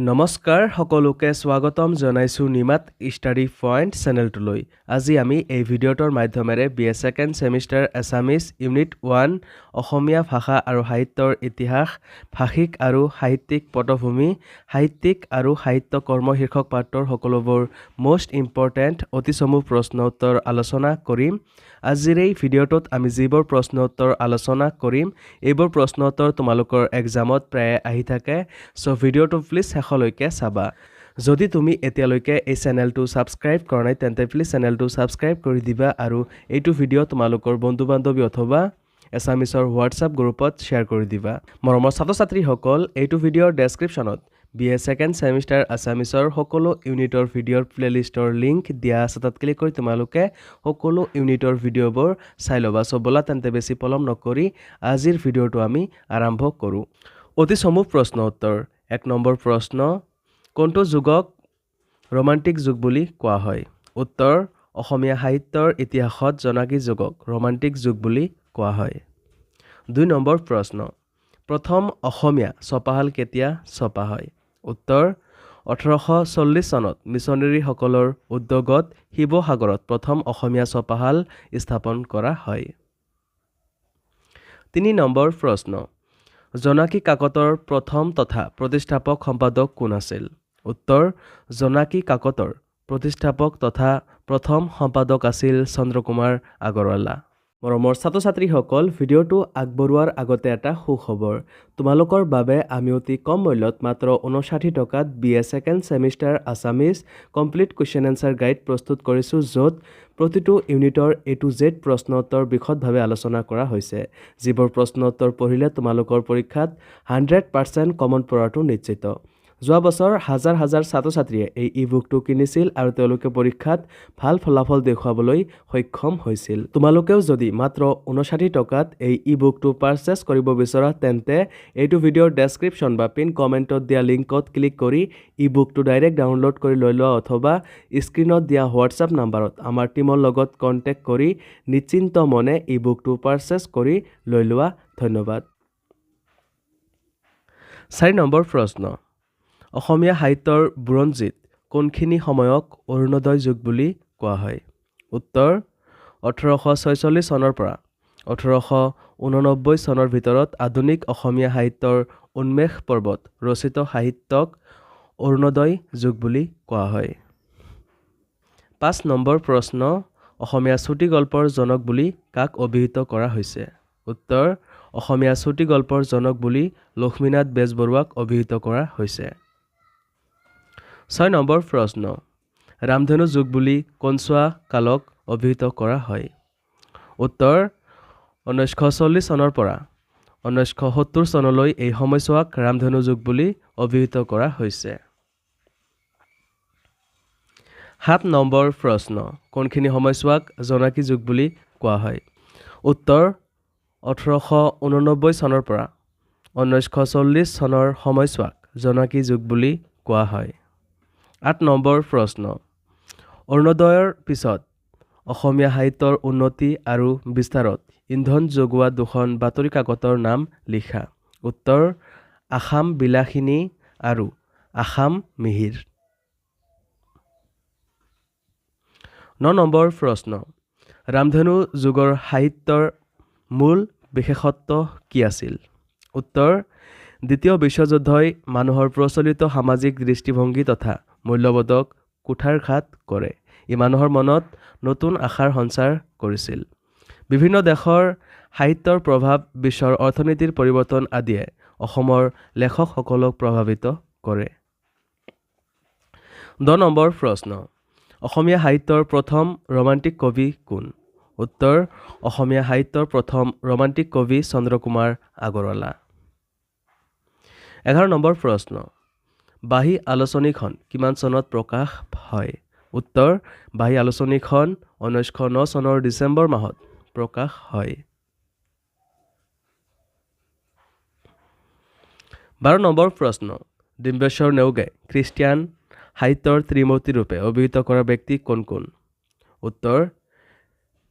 নমস্কাৰ সকলোকে স্বাগতম জনাইছো নিমাত ষ্টাডি পইণ্ট চেনেলটোলৈ। আজি আমি এই ভিডিঅ'টোৰ মাধ্যমেৰে BA second semester Assamese unit 1 অসমীয়া ভাষা আৰু সাহিত্যৰ ইতিহাস, ভাষিক আৰু সাহিত্যিক পটভূমি, সাহিত্যিক আৰু সাহিত্য কৰ্ম শীৰ্ষক পাঠৰ সকলোবোৰ মোষ্ট ইম্পৰ্টেণ্ট অতি চমু প্ৰশ্ন উত্তৰ আলোচনা কৰিম। আজিৰ এই ভিডিঅ'টোত আমি যিবোৰ প্ৰশ্ন উত্তৰ আলোচনা কৰিম এইবোৰ প্ৰশ্ন উত্তৰ তোমালোকৰ এক্সামত প্ৰায় আহি থাকে, সো ভিডিঅ'টো প্লিজ শেষলৈকে চাবা। যদি তুমি এতিয়ালৈকে এই চেনেলটো ছাবস্ক্ৰাইব কৰা নাই তেন্তে প্লিজ চেনেলটো ছাবস্ক্ৰাইব কৰি দিবা আৰু এইটো ভিডিঅ' তোমালোকৰ বন্ধু বান্ধৱী অথবা এছামিছৰ হোৱাটছআপ গ্ৰুপত শ্বেয়াৰ কৰি দিবা। মৰমৰ ছাত্ৰ ছাত্ৰীসকল, এইটো ভিডিঅ'ৰ ডেছক্ৰিপশ্যনত BA সেকেণ্ড সেমিষ্টাৰ আছামিছৰ সকলো ইউনিটৰ ভিডিঅ'ৰ প্লেলিষ্টৰ লিংক দিয়া আছে, তাত ক্লিক কৰি তোমালোকে সকলো ইউনিটৰ ভিডিঅ'বোৰ চাই ল'বা। সো ব'লা তেন্তে বেছি পলম নকৰি আজিৰ ভিডিঅ'টো আমি আৰম্ভ কৰোঁ। অতি চমু প্ৰশ্ন উত্তৰ। 1 নম্বৰ প্ৰশ্ন, কোনটো যুগক ৰোমান্টিক যুগ বুলি কোৱা হয়? উত্তৰ, অসমীয়া সাহিত্যৰ ইতিহাসত জোনাকী যুগক ৰোমান্টিক যুগ বুলি কোৱা হয়। 2 নম্বৰ প্ৰশ্ন, প্ৰথম অসমীয়া ছপাশাল কেতিয়া ছপা হয়? উত্তৰ, 1840 চনত মিছনেৰীসকলৰ উদ্যোগত শিৱসাগৰত প্ৰথম অসমীয়া ছপাশাল স্থাপন কৰা হয়। 3 নম্বৰ প্ৰশ্ন, জোনাকী কাকতৰ প্ৰথম তথা প্ৰতিষ্ঠাপক সম্পাদক কোন আছিল? উত্তৰ, জোনাকী কাকতৰ প্ৰতিষ্ঠাপক তথা প্ৰথম সম্পাদক আছিল চন্দ্ৰকুমাৰ আগৰৱালা। মৰমৰ ছাত্ৰ ছাত্ৰীসকল, ভিডিঅ'টো আগবঢ়োৱাৰ আগতে এটা সুখবৰ। তোমালোকৰ বাবে আমি অতি কম মূল্যত মাত্ৰ 59 টকাত BA second semester Assamese complete question answer guide প্ৰস্তুত কৰিছোঁ, য'ত প্ৰতিটো ইউনিটৰ A to Z প্ৰশ্ন উত্তৰ বিশদভাৱে আলোচনা কৰা হৈছে। যিবোৰ প্ৰশ্ন উত্তৰ পঢ়িলে তোমালোকৰ পৰীক্ষাত 100% কমন পৰাটো নিশ্চিত। যোৱা বছৰ হাজাৰ হাজাৰ ছাত্ৰ ছাত্ৰীয়ে এই ই-বুকটো কিনিছিল আৰু তেওঁলোকে পৰীক্ষাত ভাল ফলাফল দেখুৱাবলৈ সক্ষম হৈছিল। তোমালোকেও যদি মাত্ৰ 59 টকাত এই ই-বুকটো পাৰচেছ কৰিব বিচৰা তেন্তে এইটো ভিডিঅ'ৰ ডেছক্ৰিপশ্যন বা পিন কমেণ্টত দিয়া লিংকত ক্লিক কৰি ই-বুকটো ডাইৰেক্ট ডাউনলোড কৰি লৈ লোৱা অথবা স্ক্ৰীণত দিয়া হোৱাটছআপ নাম্বাৰত আমাৰ টীমৰ লগত কণ্টেক্ট কৰি নিশ্চিন্ত মনে ই-বুকটো পাৰচেছ কৰি লৈ লোৱা। ধন্যবাদ। 4 নম্বৰ প্ৰশ্ন, অসমীয়া সাহিত্যৰ বুৰঞ্জীত কোনখিনি সময়ক অৰুণোদয় যুগ বুলি কোৱা হয়? উত্তৰ, 1846 চনৰ পৰা 1889 চনৰ ভিতৰত আধুনিক অসমীয়া সাহিত্যৰ উন্মেষ পৰ্বত ৰচিত সাহিত্যক অৰুণোদয় যুগ বুলি কোৱা হয়। 5 নম্বৰ প্ৰশ্ন, অসমীয়া চুটি গল্পৰ জনক বুলি কাক অভিহিত কৰা হৈছে? উত্তৰ, অসমীয়া চুটি গল্পৰ জনক বুলি লক্ষ্মীনাথ বেজবৰুৱাক অভিহিত কৰা হৈছে। 6 নম্বৰ প্ৰশ্ন, ৰামধেনু যুগ বুলি কোনছোৱা কালক অভিহিত কৰা হয়? উত্তৰ, 1940 চনৰ পৰা 1970 চনলৈ এই সময়ছোৱাক ৰামধেনু যুগ বুলি অভিহিত কৰা হৈছে। 7 নম্বৰ প্ৰশ্ন, কোনখিনি সময়ছোৱাক জোনাকী যুগ বুলি কোৱা হয়? উত্তৰ, 1889 চনৰ পৰা 1940 চনৰ সময়ছোৱাক জোনাকী যুগ বুলি কোৱা হয়। 8 নম্বৰ প্ৰশ্ন, অৰুণোদয়ৰ পিছত অসমীয়া সাহিত্যৰ উন্নতি আৰু বিস্তাৰত ইন্ধন যোগোৱা দুখন বাতৰি কাকতৰ নাম লিখা। উত্তৰ, আসাম বিলাসিনী আৰু আসাম মিহিৰ। 9 নম্বৰ প্ৰশ্ন, ৰামধেনু যুগৰ সাহিত্যৰ মূল বিশেষত্ব কি আছিল? উত্তৰ, দ্বিতীয় বিশ্বযুদ্ধই মানুহৰ প্ৰচলিত সামাজিক দৃষ্টিভংগী তথা মূল্যবোধক কুঠাৰঘাত কৰে। ই মানুহৰ মনত নতুন আশাৰ সঞ্চাৰ কৰিছিল। বিভিন্ন দেশৰ সাহিত্যৰ প্ৰভাৱ, বিশ্বৰ অৰ্থনীতিৰ পৰিৱৰ্তন আদিয়ে অসমৰ লেখকসকলক প্ৰভাৱিত কৰে। 10 নম্বৰ প্ৰশ্ন, অসমীয়া সাহিত্যৰ প্ৰথম ৰোমান্টিক কবি কোন? উত্তৰ, অসমীয়া সাহিত্যৰ প্ৰথম ৰোমান্টিক কবি চন্দ্ৰকুমাৰ আগৰৱালা। 11 নম্বৰ প্ৰশ্ন, বাঁহী আলোচনীখন কিমান চনত প্ৰকাশ হয়? উত্তৰ, বাঁহী আলোচনীখন 1909 চনৰ ডিচেম্বৰ মাহত প্ৰকাশ হয়। 12 নম্বৰ প্ৰশ্ন, ডিম্বেশ্বৰ নেওগে খ্ৰীষ্টিয়ান সাহিত্যৰ ত্ৰিমূৰ্তি ৰূপে অভিহিত কৰা ব্যক্তি কোন কোন? উত্তৰ,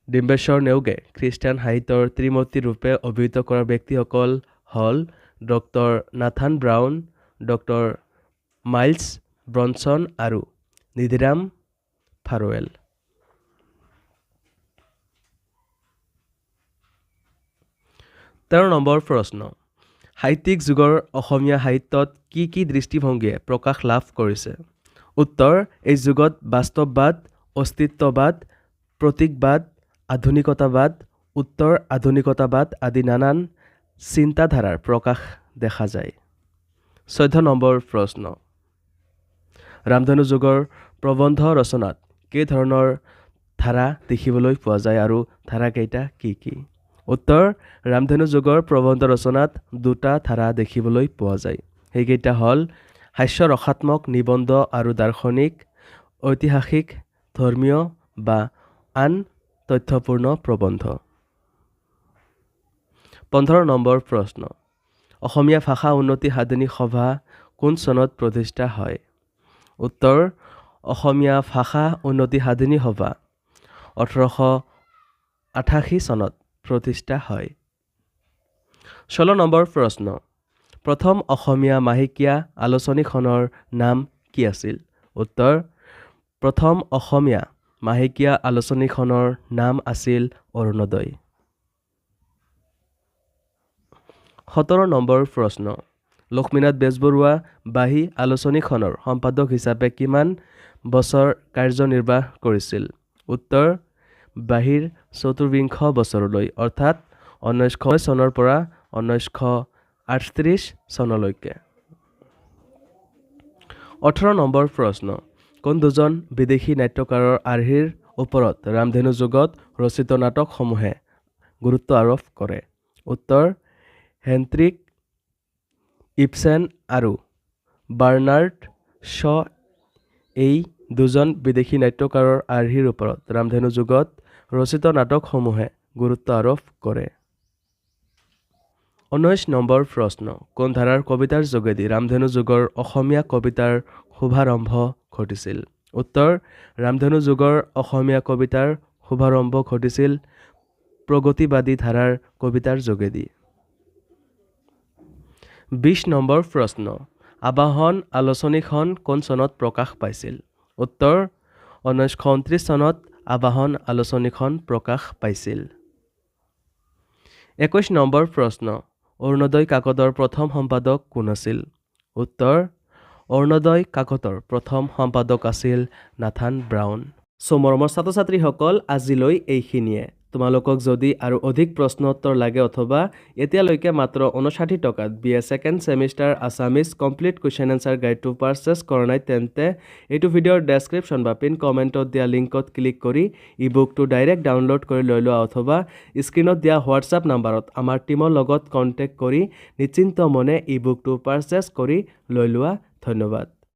ডিম্বেশ্বৰ নেওগে খ্ৰীষ্টিয়ান সাহিত্যৰ ত্ৰিমূৰ্তি ৰূপে অভিহিত কৰা ব্যক্তিসকল হ'ল doctor Nathan brown, doctor miles Bronson আৰু নিধিৰাম ফাৰৱেল 13 নম্বৰ প্ৰশ্ন সাহিত্যিক যুগৰ অসমীয়া সাহিত্যত কি দৃষ্টিভংগীয়ে প্ৰকাশ লাভ কৰিছে উত্তৰ এই যুগত বাস্তৱবাদ অস্তিত্ববাদ প্ৰতীকবাদ আধুনিকতাবাদ উত্তৰ আধুনিকতাবাদ আদি নানান চিন্তাধাৰাৰ প্ৰকাশ দেখা যায় 14 নম্বৰ প্ৰশ্ন ৰামধেনু যুগৰ প্ৰবন্ধ ৰচনাত কেই ধৰণৰ ধাৰা দেখিবলৈ পোৱা যায় আৰু ধাৰা কেইটা কি উত্তৰ ৰামধেনু যুগৰ প্ৰবন্ধ ৰচনাত দুটা ধাৰা দেখিবলৈ পোৱা যায় সেইকেইটা হ'ল হাস্য ৰসাত্মক নিবন্ধ আৰু দাৰ্শনিক ঐতিহাসিক ধৰ্মীয় বা আন তথ্যপূৰ্ণ প্ৰবন্ধ 15 নম্বৰ প্ৰশ্ন অসমীয়া ভাষা উন্নতি সাধনী সভা কোন চনত প্ৰতিষ্ঠা হয় উত্তৰ অসমীয়া ভাষা উন্নতি সাধনী সভা 1888 চনত প্ৰতিষ্ঠা হয় 16 নম্বৰ প্ৰশ্ন প্ৰথম অসমীয়া মাহেকীয়া আলোচনীখনৰ নাম কি আছিল উত্তৰ প্ৰথম অসমীয়া মাহেকীয়া আলোচনীখনৰ নাম আছিল অৰুণোদয় 17 নম্বৰ প্ৰশ্ন লক্ষ্মীনাথ বেজবৰুৱা বাহী আলোচনীখনৰ সম্পাদক হিচাপে কিমান বছৰ কাৰ্যনিৰ্বাহ কৰিছিল উত্তৰ বাহিৰ 24 বছৰলৈ অৰ্থাৎ 1900 চনৰ পৰা 1938 চনলৈকে 18 নম্বৰ প্ৰশ্ন কোন দুজন বিদেশী নাট্যকাৰৰ আৰ্হিৰ ওপৰত ৰামধেনু যুগত ৰচিত নাটকসমূহে গুৰুত্ব আৰোপ কৰে উত্তৰ হেনৰিক ইবছেন আৰু বাৰ্নাৰ্ড শ এই দুজন বিদেশী নাট্যকাৰৰ আৰ্হিৰ ওপৰত ৰামধেনু যুগত ৰচিত নাটকসমূহে গুৰুত্ব আৰোপ কৰে 19 নম্বৰ প্ৰশ্ন কোন ধাৰাৰ কবিতাৰ যোগেদি ৰামধেনু যুগৰ অসমীয়া কবিতাৰ শুভাৰম্ভ ঘটিছিল উত্তৰ ৰামধেনু যুগৰ অসমীয়া কবিতাৰ শুভাৰম্ভ ঘটিছিল প্ৰগতিবাদী ধাৰাৰ কবিতাৰ যোগেদি 20 নম্বৰ প্ৰশ্ন আবাহন আলোচনীখন কোন চনত প্ৰকাশ পাইছিল উত্তৰ 1929 চনত আবাহন আলোচনীখন প্ৰকাশ পাইছিল 21 নম্বৰ প্ৰশ্ন অৰুণোদয় কাকতৰ প্ৰথম সম্পাদক কোন আছিল উত্তৰ অৰুণোদয় কাকতৰ প্ৰথম সম্পাদক আছিল নাথান ব্ৰাউন মৰমৰ ছাত্ৰ ছাত্ৰীসকল আজিলৈ এইখিনিয়ে তোমালোকক যদি আৰু অধিক প্ৰশ্ন উত্তৰ লাগে অথবা এতিয়ালৈকে মাত্ৰ 59 টকাত BA second semester Assamese complete question answer গাইডটো পাৰচেজ কৰা নাই তেন্তে এইটো ভিডিঅ'ৰ ডেছক্ৰিপশ্যন বা পিন কমেণ্টত দিয়া লিংকত ক্লিক কৰি ইবুকটো ডাইৰেক্ট ডাউনলোড কৰি লৈ লোৱা অথবা স্ক্ৰীনত দিয়া হোৱাটছআপ নাম্বাৰত আমাৰ টিমৰ লগত কণ্টেক্ট কৰি নিশ্চিন্ত মনে ইবুকটো পাৰচেজ কৰি লৈ লোৱা ধন্যবাদ